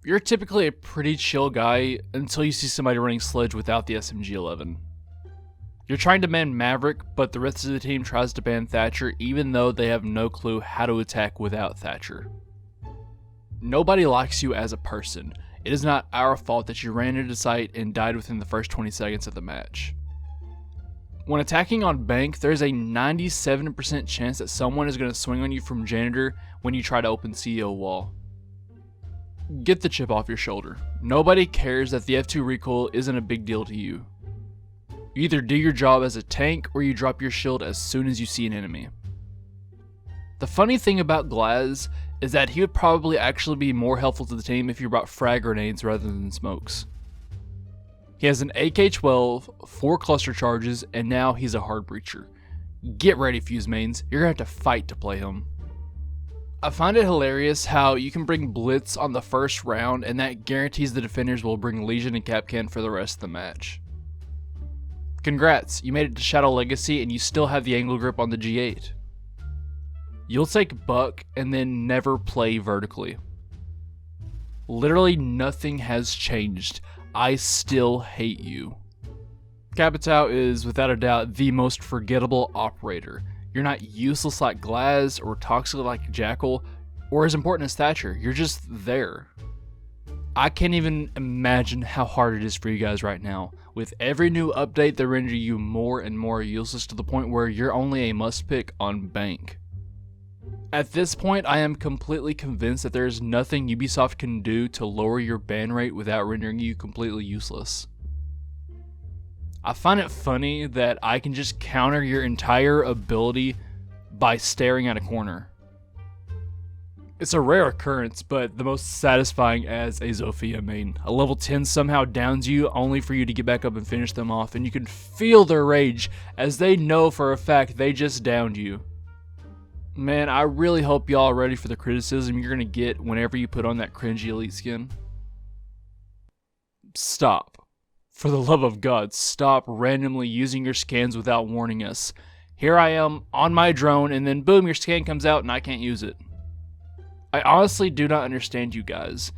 You're typically a pretty chill guy until you see somebody running Sledge without the SMG-11. You're trying to ban Maverick, but the rest of the team tries to ban Thatcher even though they have no clue how to attack without Thatcher. Nobody likes you as a person. It is not our fault that you ran into sight and died within the first 20 seconds of the match. When attacking on Bank, there's a 97% chance that someone is going to swing on you from Janitor when you try to open CEO wall. Get the chip off your shoulder. Nobody cares that the F2 recoil isn't a big deal to you. You either do your job as a tank or you drop your shield as soon as you see an enemy. The funny thing about Glaz is that he would probably actually be more helpful to the team if you brought frag grenades rather than smokes. He has an AK-12, 4 cluster charges, and now he's a hard breacher. Get ready, Fuse mains, you're going to have to fight to play him. I find it hilarious how you can bring Blitz on the first round and that guarantees the defenders will bring Legion and Kapkan for the rest of the match. Congrats, you made it to Shadow Legacy and you still have the angle grip on the G8. You'll take Buck and then never play vertically. Literally nothing has changed. I still hate you. Capitao is without a doubt the most forgettable operator. You're not useless like Glaz or toxic like Jackal or as important as Thatcher. You're just there. I can't even imagine how hard it is for you guys right now. With every new update they render you more and more useless to the point where you're only a must pick on Bank. At this point, I am completely convinced that there is nothing Ubisoft can do to lower your ban rate without rendering you completely useless. I find it funny that I can just counter your entire ability by staring at a corner. It's a rare occurrence, but the most satisfying as a Zofia main. A level 10 somehow downs you only for you to get back up and finish them off, and you can feel their rage as they know for a fact they just downed you. Man, I really hope y'all are ready for the criticism you're gonna get whenever you put on that cringy elite skin. Stop. For the love of God, stop randomly using your scans without warning us. Here I am on my drone and then boom, your scan comes out and I can't use it. I honestly do not understand you guys.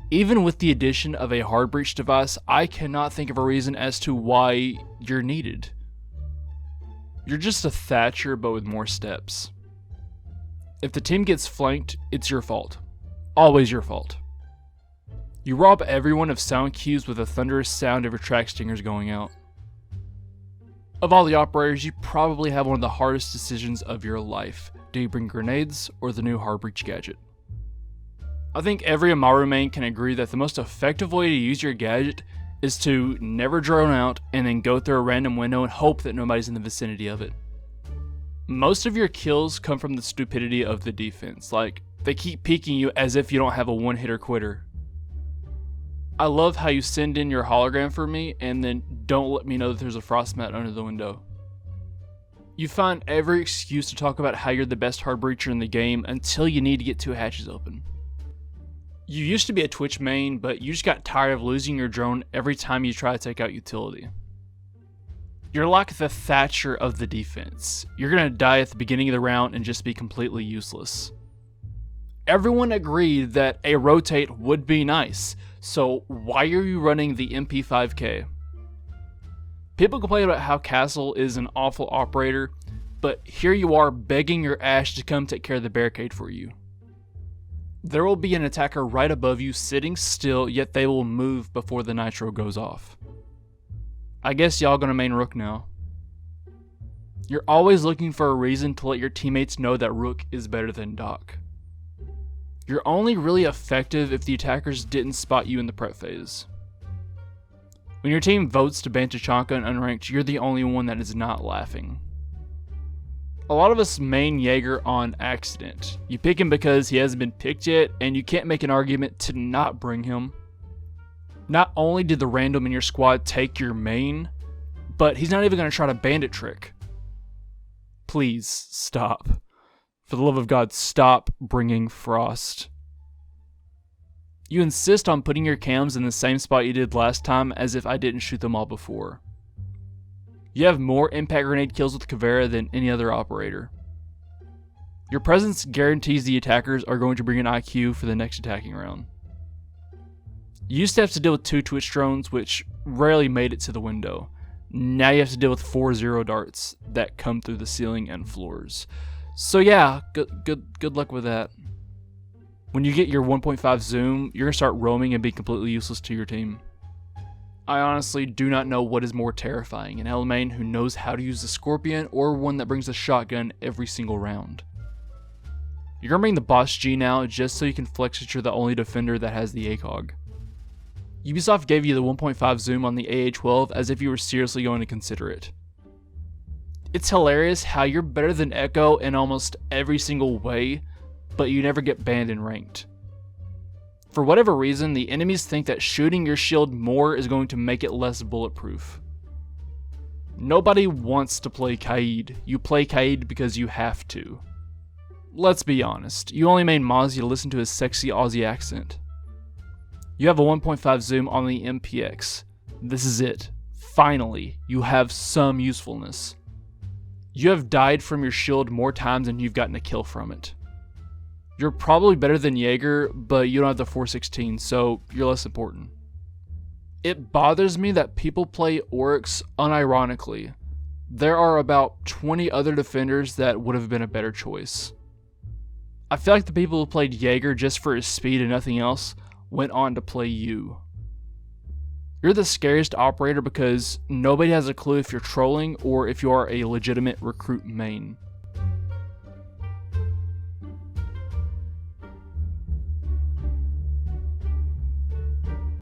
Even with the addition of a hard breach device, I cannot think of a reason as to why you're needed. You're just a Thatcher but with more steps. If the team gets flanked, it's your fault. Always your fault. You rob everyone of sound cues with a thunderous sound of your track stingers going out. Of all the operators, you probably have one of the hardest decisions of your life. Do you bring grenades or the new hard breach gadget? I think every Amaru main can agree that the most effective way to use your gadget is to never drone out and then go through a random window and hope that nobody's in the vicinity of it. Most of your kills come from the stupidity of the defense, like they keep peeking you as if you don't have a one-hitter quitter. I love how you send in your hologram for me and then don't let me know that there's a frost mat under the window. You find every excuse to talk about how you're the best hard breacher in the game until you need to get 2 hatches open. You used to be a Twitch main, but you just got tired of losing your drone every time you try to take out utility. You're like the Thatcher of the defense. You're gonna die at the beginning of the round and just be completely useless. Everyone agreed that a rotate would be nice, so why are you running the MP5K? People complain about how Castle is an awful operator, but here you are begging your Ash to come take care of the barricade for you. There will be an attacker right above you sitting still, yet they will move before the nitro goes off. I guess y'all gonna main Rook now. You're always looking for a reason to let your teammates know that Rook is better than Doc. You're only really effective if the attackers didn't spot you in the prep phase. When your team votes to ban Tachanka and unranked, you're the only one that is not laughing. A lot of us main Jaeger on accident. You pick him because he hasn't been picked yet, and you can't make an argument to not bring him. Not only did the random in your squad take your main, but he's not even going to try to bandit trick. Please, stop. For the love of God, stop bringing Frost. You insist on putting your cams in the same spot you did last time as if I didn't shoot them all before. You have more impact grenade kills with Caveira than any other operator. Your presence guarantees the attackers are going to bring an IQ for the next attacking round. You used to have to deal with 2 Twitch drones, which rarely made it to the window. Now you have to deal with 4 zero darts that come through the ceiling and floors. So yeah, good luck with that. When you get your 1.5 zoom, you're gonna start roaming and be completely useless to your team. I honestly do not know what is more terrifying, an Elmain who knows how to use the Scorpion or one that brings a shotgun every single round. You're gonna bring the Boss G now just so you can flex that you're the only defender that has the ACOG. Ubisoft gave you the 1.5 zoom on the AA-12 as if you were seriously going to consider it. It's hilarious how you're better than Echo in almost every single way, but you never get banned in ranked. For whatever reason, the enemies think that shooting your shield more is going to make it less bulletproof. Nobody wants to play Kaid. You play Kaid because you have to. Let's be honest, you only made Mozzie to listen to his sexy Aussie accent. You have a 1.5 zoom on the MPX. This is it. Finally, you have some usefulness. You have died from your shield more times than you've gotten a kill from it. You're probably better than Jaeger, but you don't have the 416, so you're less important. It bothers me that people play Oryx unironically. There are about 20 other defenders that would have been a better choice. I feel like the people who played Jaeger just for his speed and nothing else went on to play you. You're the scariest operator because nobody has a clue if you're trolling or if you are a legitimate recruit main.